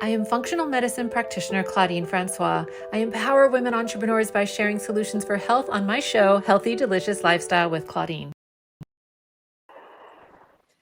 I am functional medicine practitioner Claudine Francois. I empower women entrepreneurs by sharing solutions for health on my show, Healthy Delicious Lifestyle with Claudine.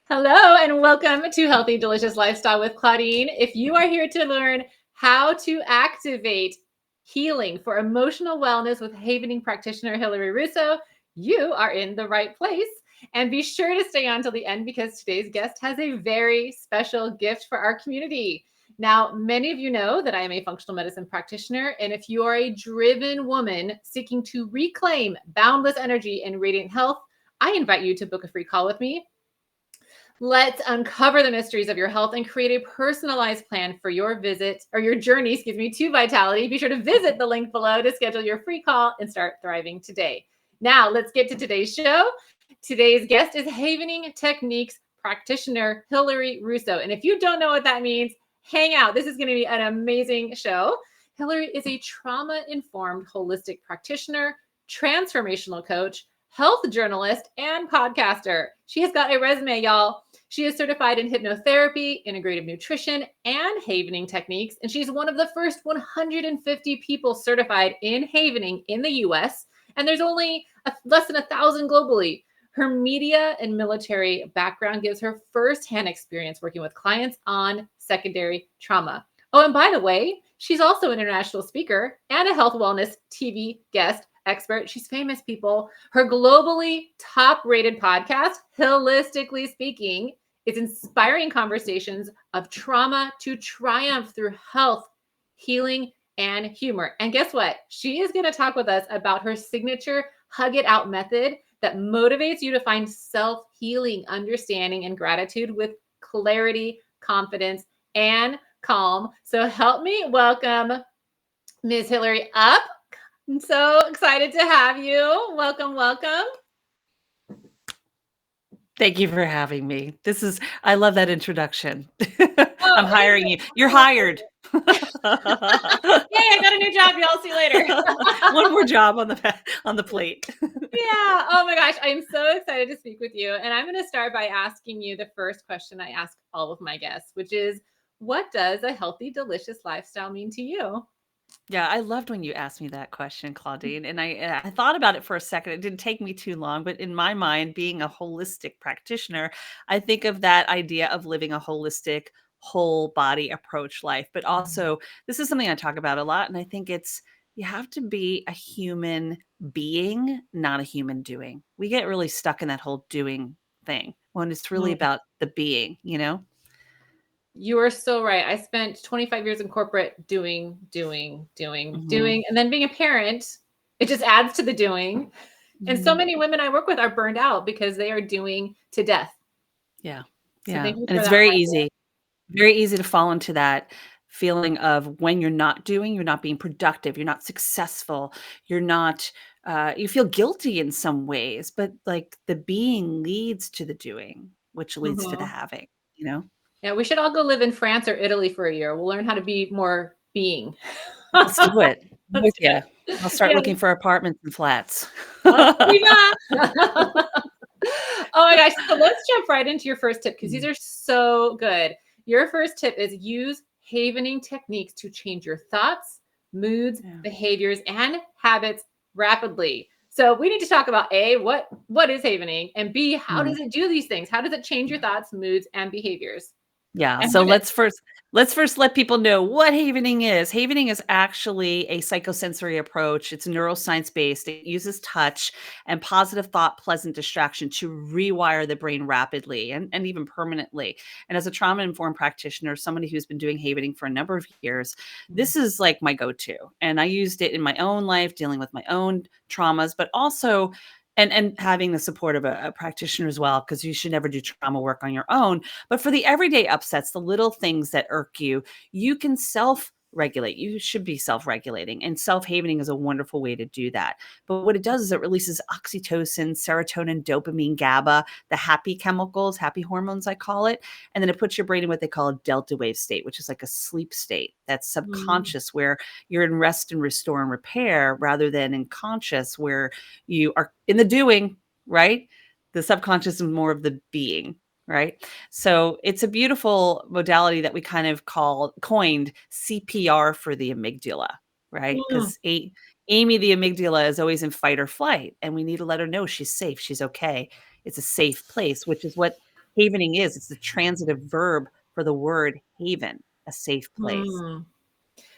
Hello, and welcome to Healthy Delicious Lifestyle with Claudine. If you are here to learn how to activate healing for emotional wellness with Havening Practitioner Hilary Russo, you are in the right place. And be sure to stay on till the end because today's guest has a very special gift for our community. Now, many of you know that I am a functional medicine practitioner, and if you are a driven woman seeking to reclaim boundless energy and radiant health, I invite you to book a free call with me. Let's uncover the mysteries of your health and create a personalized plan for your visit or your journey, to vitality. Be sure to visit the link below to schedule your free call and start thriving today. Now, let's get to today's show. Today's guest is Havening Techniques practitioner Hilary Russo. And if you don't know what that means, hang out. This is going to be an amazing show. Hilary is a trauma-informed holistic practitioner, transformational coach, health journalist, and podcaster. She has got a resume, y'all. She is certified in hypnotherapy, integrative nutrition, and Havening techniques. And she's one of the first 150 people certified in Havening in the US. And there's only less than 1,000 globally. Her media and military background gives her firsthand experience working with clients on secondary trauma. Oh, and by the way, she's also an international speaker and a health wellness TV guest expert. She's famous, people. Her globally top-rated podcast, Holistically Speaking, is inspiring conversations of trauma to triumph through health, healing, and humor. And guess what? She is going to talk with us about her signature Hug It Out method that motivates you to find self-healing, understanding, and gratitude with clarity, confidence, and calm. So help me welcome Ms. Hilary up. I'm so excited to have you. Welcome, welcome. Thank you for having me. I love that introduction. I'm hiring you. You're hired. Yay, I got a new job. Y'all see you later. One more job on the plate. Yeah. Oh my gosh. I'm so excited to speak with you. And I'm going to start by asking you the first question I ask all of my guests, which is, what does a healthy, delicious lifestyle mean to you? Yeah, I loved when you asked me that question, Claudine. And I thought about it for a second. It didn't take me too long, but in my mind, being a holistic practitioner, I think of that idea of living a holistic, whole body approach life. But also, this is something I talk about a lot. And I think you have to be a human being, not a human doing. We get really stuck in that whole doing thing when it's really about the being, you know? You are so right. I spent 25 years in corporate doing, and then being a parent, it just adds to the doing. And so many women I work with are burned out because they are doing to death. Yeah. So Yeah. thank you And for it's that. very easy to fall into that feeling of when you're not doing, you're not being productive, you're not successful, you're not, you feel guilty in some ways, but like the being leads to the doing, which leads to the having, you know? Yeah, we should all go live in France or Italy for a year. We'll learn how to be more being. Let's do it. I'm with Let's you. I'll start looking for apartments and flats. oh my gosh. So let's jump right into your first tip because these are so good. Your first tip is use havening techniques to change your thoughts, moods, behaviors, and habits rapidly. So we need to talk about A, what is havening, and B, how does it do these things? How does it change your thoughts, moods, and behaviors? Yeah. So let's first let people know what havening is. Havening is actually a psychosensory approach. It's neuroscience based. It uses touch and positive thought, pleasant distraction to rewire the brain rapidly and even permanently. And as a trauma informed practitioner, somebody who's been doing havening for a number of years, this is like my go-to. And I used it in my own life, dealing with my own traumas, but also and having the support of a practitioner as well, because you should never do trauma work on your own. But for the everyday upsets, the little things that irk you, you can self-regulate. You should be self-regulating. And self-havening is a wonderful way to do that. But what it does is it releases oxytocin, serotonin, dopamine, GABA, the happy chemicals, happy hormones, I call it. And then it puts your brain in what they call a delta wave state, which is like a sleep state that's subconscious, where you're in rest and restore and repair rather than in conscious, where you are in the doing, right? The subconscious is more of the being. right? So it's a beautiful modality that we kind of coined CPR for the amygdala, right? Mm, Because Amy, the amygdala, is always in fight or flight, and we need to let her know she's safe, she's okay. It's a safe place, which is what havening is. It's the transitive verb for the word haven, a safe place. mm.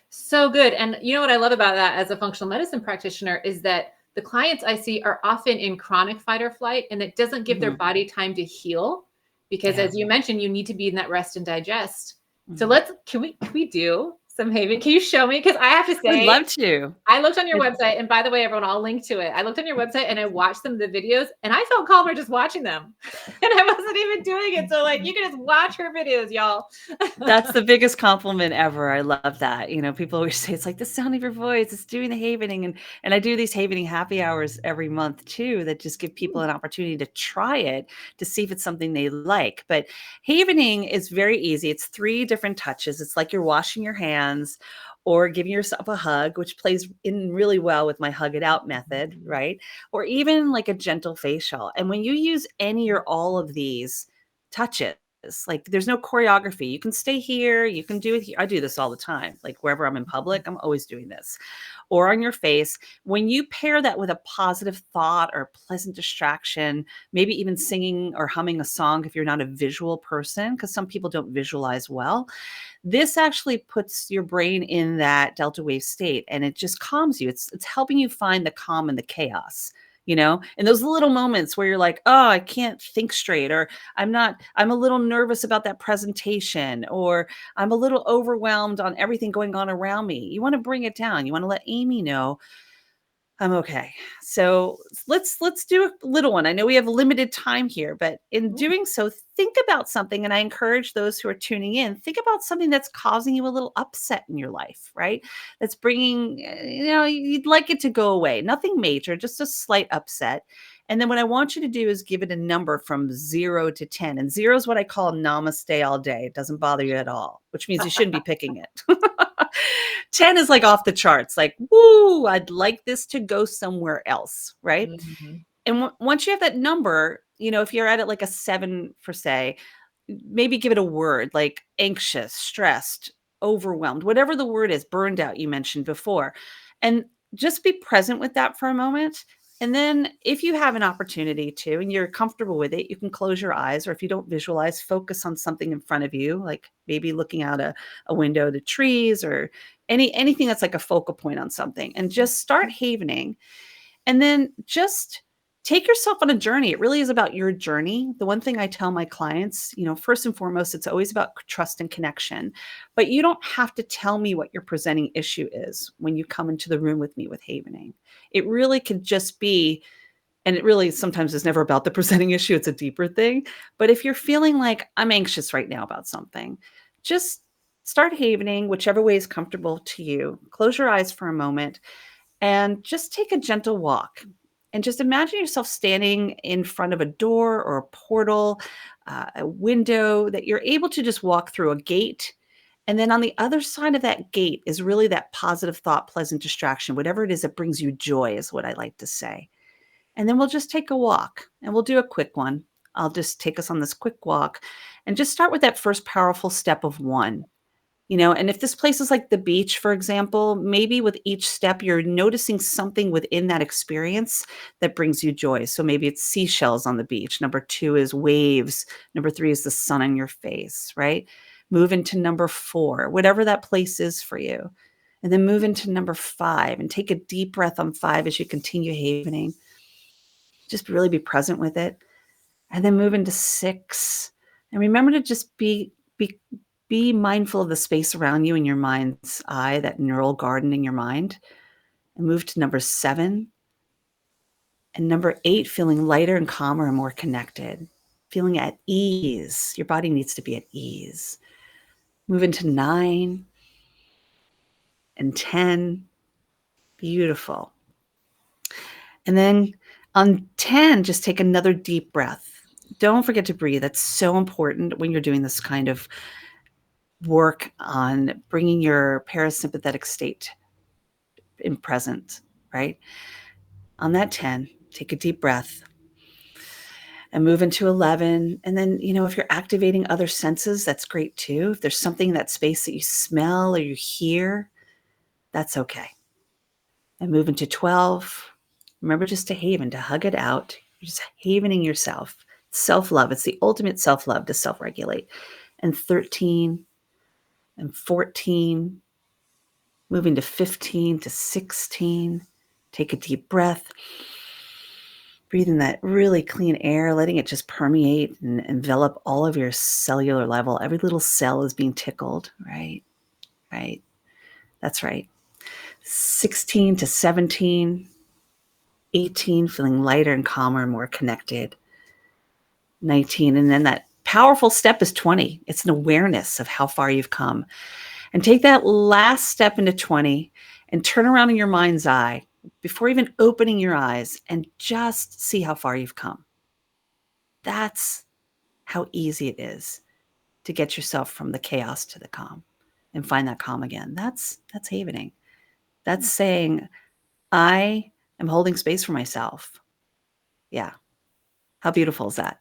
So good. And you know what I love about that as a functional medicine practitioner is that the clients I see are often in chronic fight or flight, and it doesn't give their Mhm. body time to heal because, Yeah. as you mentioned, you need to be in that rest and digest. So Mhm. can we do some haven? Can you show me? Because I have to I'd say, love to. I looked on your It website, and by the way, everyone, I'll link to it. I looked on your website and I watched some of the videos, and I felt calmer just watching them. And I wasn't even doing it. So, like, you can just watch her videos, y'all. That's the biggest compliment ever. I love that. You know, people always say it's like the sound of your voice, it's doing the havening. And I do these havening happy hours every month too, that just give people an opportunity to try it to see if it's something they like. But havening is very easy. It's 3 different touches. It's like you're washing your hands or giving yourself a hug, which plays in really well with my hug it out method, right? Or even like a gentle facial. And when you use any or all of these touches, like there's no choreography. You can stay here, you can do it here. I do this all the time. Like wherever I'm in public, I'm always doing this. Or on your face. When you pair that with a positive thought or a pleasant distraction, maybe even singing or humming a song if you're not a visual person, because some people don't visualize well, this actually puts your brain in that delta wave state and it just calms you. It's helping you find the calm in the chaos. You know, and those little moments where you're like, oh, I can't think straight, or I'm a little nervous about that presentation, or I'm a little overwhelmed on everything going on around me. You want to bring it down. You want to let Amy know I'm okay. So let's do a little one. I know we have limited time here, but in doing so, think about something. And I encourage those who are tuning in, think about something that's causing you a little upset in your life, right? That's bringing, you'd like it to go away. Nothing major, just a slight upset. And then what I want you to do is give it a number from 0 to 10. And 0 is what I call namaste all day. It doesn't bother you at all, which means you shouldn't be picking it. 10 is like off the charts, like, woo, I'd like this to go somewhere else, right? Mhm. And once you have that number, if you're at it like a 7 for say, maybe give it a word like anxious, stressed, overwhelmed, whatever the word is, burned out, you mentioned before. And just be present with that for a moment. And then if you have an opportunity to, and you're comfortable with it, you can close your eyes, or if you don't visualize, focus on something in front of you, like maybe looking out a window to trees or anything that's like a focal point on something, and just start havening. And then just take yourself on a journey. It really is about your journey. The one thing I tell my clients, first and foremost, it's always about trust and connection. But you don't have to tell me what your presenting issue is when you come into the room with me with havening. It really could just be, and it really sometimes is never about the presenting issue, it's a deeper thing. But if you're feeling like I'm anxious right now about something, just start havening whichever way is comfortable to you. Close your eyes for a moment and just take a gentle walk. And just imagine yourself standing in front of a door or a portal, a window that you're able to just walk through, a gate. And then on the other side of that gate is really that positive thought, pleasant distraction, whatever it is that brings you joy, is what I like to say. And then we'll just take a walk and we'll do a quick one. I'll just take us on this quick walk and just start with that first powerful step of 1. And if this place is like the beach, for example, maybe with each step, you're noticing something within that experience that brings you joy. So maybe it's seashells on the beach. Number 2 is waves. Number 3 is the sun on your face, right? Move into number 4, whatever that place is for you. And then move into number 5 and take a deep breath on 5 as you continue havening. Just really be present with it. And then move into 6. And remember to just be mindful of the space around you in your mind's eye, that neural garden in your mind. And move to number 7. And number 8, feeling lighter and calmer and more connected. Feeling at ease. Your body needs to be at ease. Move into 9 and 10. Beautiful. And then on 10, just take another deep breath. Don't forget to breathe. That's so important when you're doing this kind of work on bringing your parasympathetic state in present, right? On that 10, take a deep breath. and move into 11. And then, if you're activating other senses, that's great too. If there's something in that space that you smell or you hear, that's okay. And move into 12. Remember just to haven, to hug it out. You're just havening yourself. Self-love. It's the ultimate self-love to self-regulate. And 13 and 14, moving to 15 to 16. Take a deep breath. Breathe in that really clean air, letting it just permeate and envelop all of your cellular level. Every little cell is being tickled, right? Right. That's right. 16 to 17, 18, feeling lighter and calmer and more connected. 19, and then that powerful step is 20. It's an awareness of how far you've come. And take that last step into 20 and turn around in your mind's eye before even opening your eyes and just see how far you've come. That's how easy it is to get yourself from the chaos to the calm and find that calm again. That's havening. That's saying, I am holding space for myself. Yeah. How beautiful is that?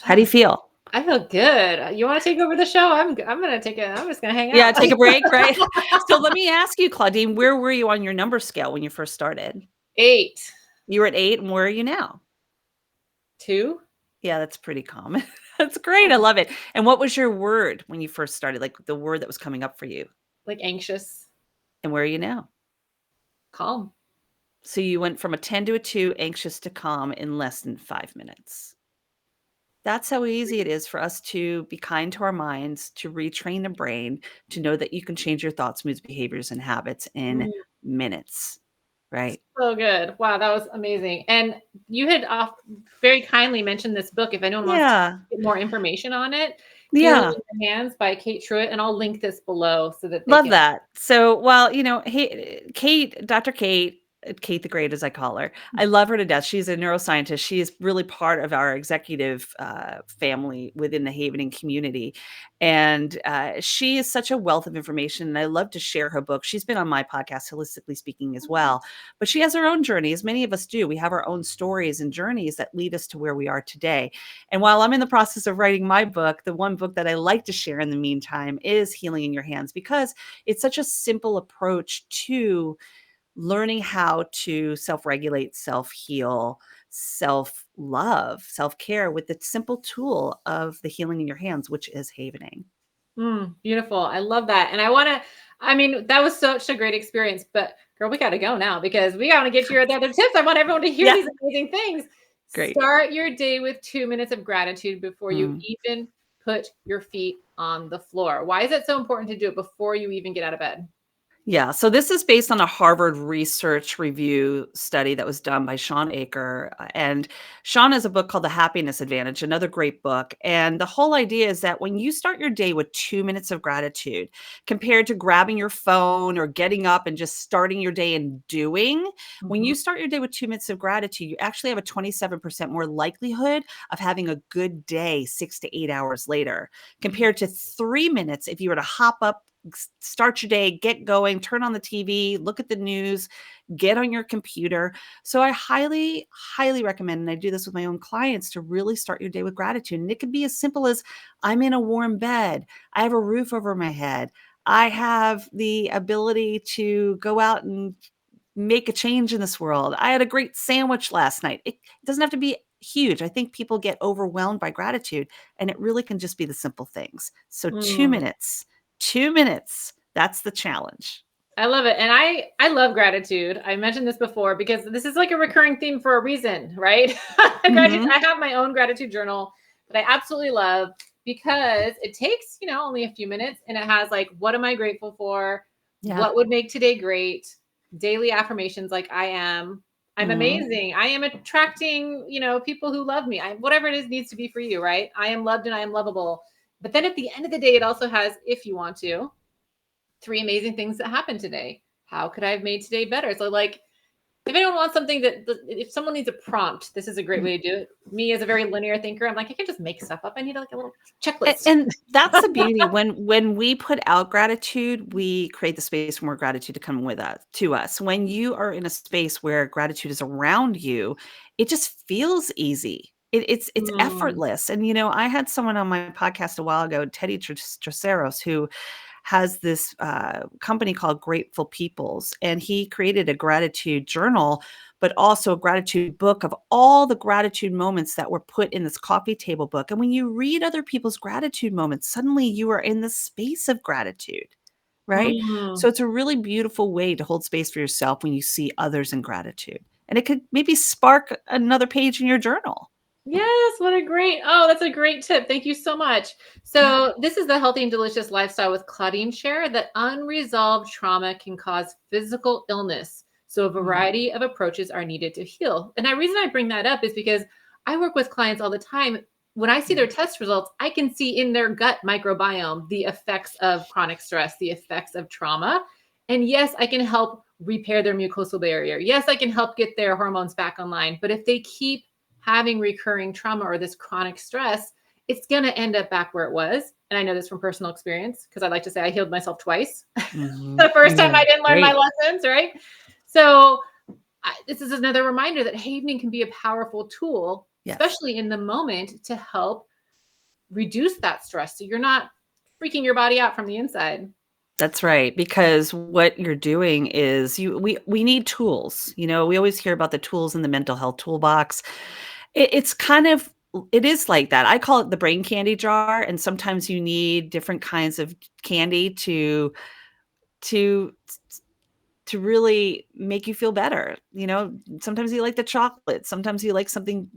How do you feel? I feel good. You want to take over the show? I'm gonna take it. I'm just gonna hang out. Yeah, take a break, right? So let me ask you, Claudine, where were you on your number scale when you first started? 8. You were at 8, and where are you now? 2. Yeah, that's pretty common. That's great. I love it. And what was your word when you first started? Like the word that was coming up for you? Like anxious, And where are you now? calm. So you went from a 10 to a 2, anxious to calm in less than 5 minutes. That's how easy it is for us to be kind to our minds, to retrain the brain, to know that you can change your thoughts, moods, behaviors, and habits in Mm, minutes, right? so good. Wow, that was amazing. And you had very kindly mentioned this book. If anyone wants to Yeah. get more information on it, Healing Yeah. in Your Hands by Kate Truitt, and I'll link this below so that they Love can. that. So, well, hey, Dr. Kate, Kate the Great, as I call her, I love her to death. She's a neuroscientist. She is really part of our executive family within the Havening community. And she is such a wealth of information. And I love to share her book. She's been on my podcast, Holistically Speaking, as well. But she has her own journey, as many of us do. We have our own stories and journeys that lead us to where we are today. And while I'm in the process of writing my book, the one book that I like to share in the meantime is Healing in Your Hands, because it's such a simple approach to learning how to self-regulate, self-heal, self-love, self-care with the simple tool of the healing in your hands, which is havening. Beautiful. I love that. And I mean, that was such a great experience, but girl, we got to go now because we got to get your other tips. I want everyone to hear these amazing things. Great. Start your day with 2 minutes of gratitude before you Mm. even put your feet on the floor. Why is it so important to do it before you even get out of bed? Yeah. So this is based on a Harvard research review study that was done by Sean Aker. And Sean has a book called The Happiness Advantage, another great book. And the whole idea is that when you start your day with 2 minutes of gratitude, compared to grabbing your phone or getting up and just starting your day and doing, when you start your day with 2 minutes of gratitude, you actually have a 27% more likelihood of having a good day 6 to 8 hours later, compared to 3 minutes if you were to hop up, start your day, get going, turn on the TV, look at the news, get on your computer. So I highly, highly recommend, and I do this with my own clients, to really start your day with gratitude. And it could be as simple as, I'm in a warm bed. I have a roof over my head. I have the ability to go out and make a change in this world. I had a great sandwich last night. It doesn't have to be huge. I think people get overwhelmed by gratitude, and it really can just be the simple things. So 2 minutes. 2 minutes. That's the challenge. I love it. And I love gratitude. I mentioned this before because this is like a recurring theme for a reason, right? I have my own gratitude journal that I absolutely love because it takes, only a few minutes, and it has like, what am I grateful for? Yeah. What would make today great? Daily affirmations like I'm amazing. I am attracting, people who love me. Whatever it is needs to be for you, right? I am loved and I am lovable. But then at the end of the day, it also has, if you want to, 3 amazing things that happened today. How could I have made today better? So like, if anyone wants something if someone needs a prompt, this is a great way to do it. Me as a very linear thinker, I'm like, I can just make stuff up. I need like a little checklist. And that's the beauty. When we put out gratitude, we create the space for more gratitude to come to us. When you are in a space where gratitude is around you, it just feels easy. It's Mm. effortless. And, I had someone on my podcast a while ago, Teddy Traceros, who has this company called Grateful Peoples, and he created a gratitude journal, but also a gratitude book of all the gratitude moments that were put in this coffee table book. And when you read other people's gratitude moments, suddenly you are in the space of gratitude, right? So Mm. it's a really beautiful way to hold space for yourself when you see others in gratitude. And it could maybe spark another page in your journal. Yes, that's a great tip. Thank you so much. Yeah. So, this is the Healthy and Delicious Lifestyle with Claudine Share that unresolved trauma can cause physical illness. So, a Mm. variety of approaches are needed to heal. And the reason I bring that up is because I work with clients all the time. When I see their test results, I can see in their gut microbiome the effects of chronic stress, the effects of trauma. And yes, I can help repair their mucosal barrier. Yes, I can help get their hormones back online. But if they keep having recurring trauma or this chronic stress, it's going to end up back where it was. And I know this from personal experience because I like to say I healed myself twice. Mhm. The first time Yeah, I didn't learn my great. lessons, right? So this is another reminder that havening can be a powerful tool, Yes. especially in the moment, to help reduce that stress so you're not freaking your body out from the inside. That's right, because what you're doing is we need tools. We always hear about the tools in the mental health toolbox. It's kind of it is like that. I call it the brain candy jar, and sometimes you need different kinds of candy to to really make you feel better. Sometimes you like the chocolate, sometimes you like something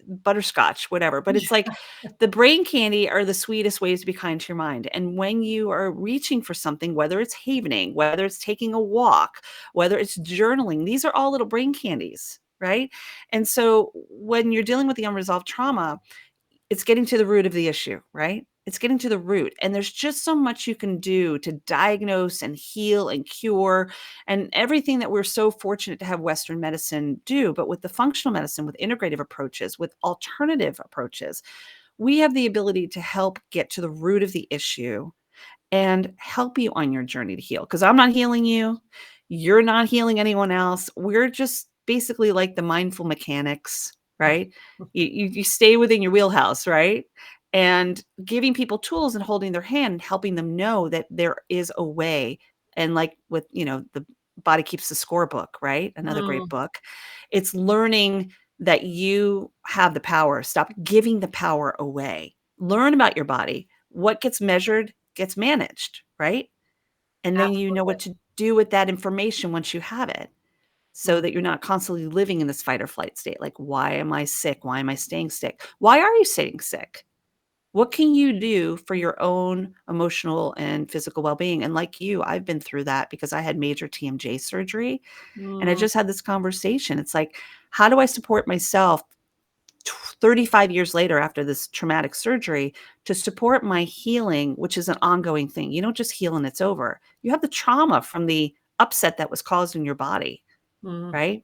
butterscotch, whatever. But it's like the brain candy are the sweetest ways to be kind to your mind. And when you are reaching for something, whether it's havening, whether it's taking a walk, whether it's journaling, these are all little brain candies, right? And so when you're dealing with the unresolved trauma, it's getting to the root of the issue, right? It's getting to the root. And there's just so much you can do to diagnose and heal and cure and everything that we're so fortunate to have Western medicine do. But with the functional medicine, with integrative approaches, with alternative approaches, we have the ability to help get to the root of the issue and help you on your journey to heal. Because I'm not healing you. You're not healing anyone else. We're just basically like the mindful mechanics, right? You stay within your wheelhouse, right? And giving people tools and holding their hand and helping them know that there is a way. And like with, the Body Keeps the Scorebook, right? Another great Mm. book. It's learning that you have the power. Stop giving the power away. Learn about your body. What gets measured gets managed, right? And then you know Absolutely. what to do with that information once you have it so Mm. that you're not constantly living in this fight or flight state. Like, why am I sick? Why am I staying sick? Why are you staying sick? What can you do for your own emotional and physical well being? And like you, I've been through that because I had major TMJ surgery. And I Mm. just had this conversation. It's like, how do I support myself 35 years later after this traumatic surgery to support my healing, which is an ongoing thing? You don't just heal and it's over. You have the trauma from the upset that was caused in your body, Mm. right?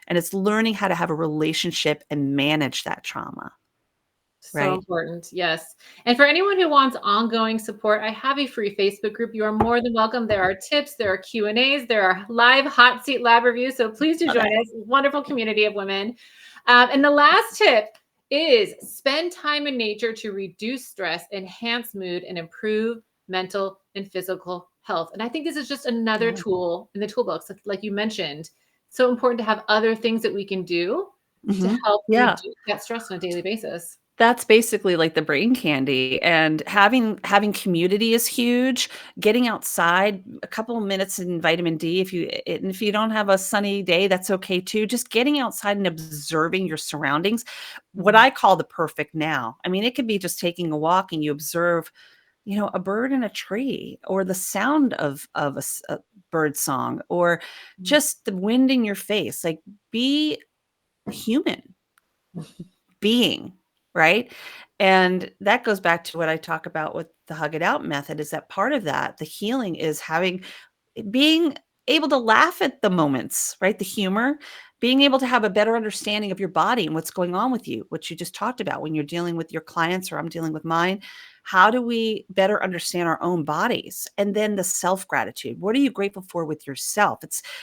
And it's learning how to have a relationship and manage that trauma, So right? important. Yes. And for anyone who wants ongoing support, I have a free Facebook group. You are more than welcome. There are tips, there are Q&As, there are live hot seat lab reviews. So please do Love join it. us. Wonderful community of women. And the last tip is spend time in nature to reduce stress, enhance mood, and improve mental and physical health. And I think this is just another Yeah. tool in the toolbox, like you mentioned. So important to have other things that we can do to Mhm. help Yeah. reduce that stress on a daily basis. That's basically like the brain candy, and having community is huge. Getting outside, a couple of minutes in vitamin D, if you don't have a sunny day, that's okay too. Just getting outside and observing your surroundings, what Mhm. I call the perfect now. I mean, it could be just taking a walk and you observe, a bird in a tree, or the sound of a bird song, or Mm. just the wind in your face. Like, be human being, right? And that goes back to what I talk about with the hug it out method, is that part of that, the healing is being able to laugh at the moments, right? The humor, being able to have a better understanding of your body and what's going on with you, what you just talked about when you're dealing with your clients or I'm dealing with mine. How do we better understand our own bodies? And then the self gratitude. What are you grateful for with yourself?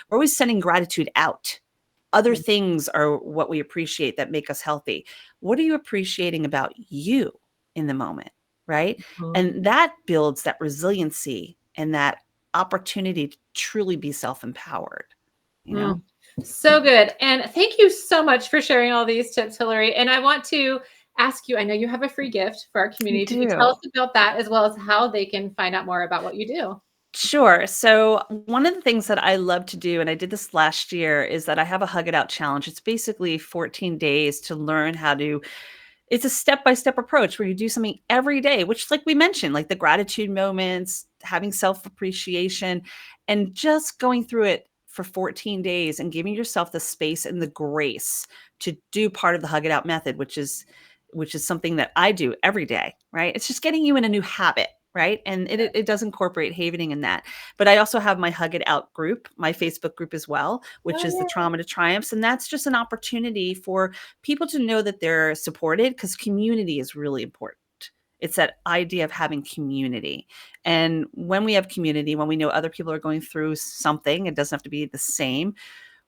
We're always sending gratitude out. Other things are what we appreciate that make us healthy. What are you appreciating about you in the moment, right? Mhm. And that builds that resiliency and that opportunity to truly be self-empowered, you know? Mm. So good. And thank you so much for sharing all these tips, Hilary. And I want to ask you, I know you have a free gift for our I community. Could you tell do. us about that as well as how they can find out more about what you do? Sure. So one of the things that I love to do, and I did this last year, is that I have a Hug It Out challenge. It's basically 14 days to learn how to it's a step-by-step approach where you do something every day, which like we mentioned, like the gratitude moments, having self-appreciation, and just going through it for 14 days and giving yourself the space and the grace to do part of the Hug It Out method, which is something that I do every day, right? It's just getting you in a new habit, right? And it does incorporate havening in that. But I also have my Hug It Out group, my Facebook group as well, which is the Oh, Trauma to Triumphs. And that's just an opportunity for people to know that they're supported because community is really important. It's that idea of having community. And when we have community, when we know other people are going through something, it doesn't have to be the same.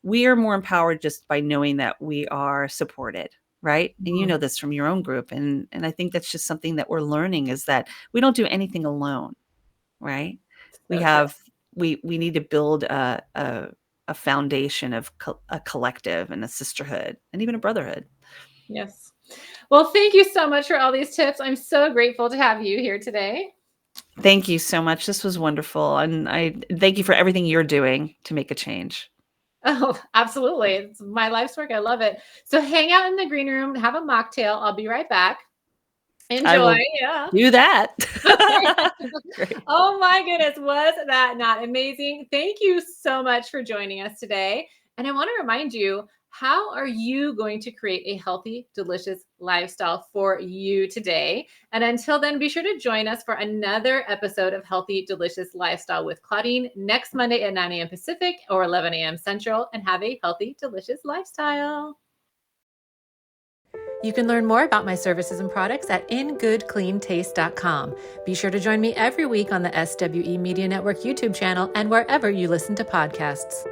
We are more empowered just by knowing that we are supported, right? And you yeah. know this from your own group. And I think that's just something that we're learning is that we don't do anything alone, right? We So true. have we need to build a foundation of a collective and a sisterhood and even a brotherhood. Yes. Well, thank you so much for all these tips. I'm so grateful to have you here today. Thank you so much. This was wonderful. And I thank you for everything you're doing to make a change. Oh, absolutely. It's my life's work. I love it. So hang out in the green room, have a mocktail. I'll be right back. I Enjoy. will Yeah. do that. Okay. Great. Oh my goodness, was that not amazing? Thank you so much for joining us today. And I want to remind you, how are you going to create a healthy, delicious lifestyle for you today? And until then, be sure to join us for another episode of Healthy, Delicious Lifestyle with Claudine next Monday at 9 a.m. Pacific or 11 a.m. Central, and have a healthy, delicious lifestyle. You can learn more about my services and products at ingoodcleantaste.com. Be sure to join me every week on the SWE Media Network YouTube channel and wherever you listen to podcasts.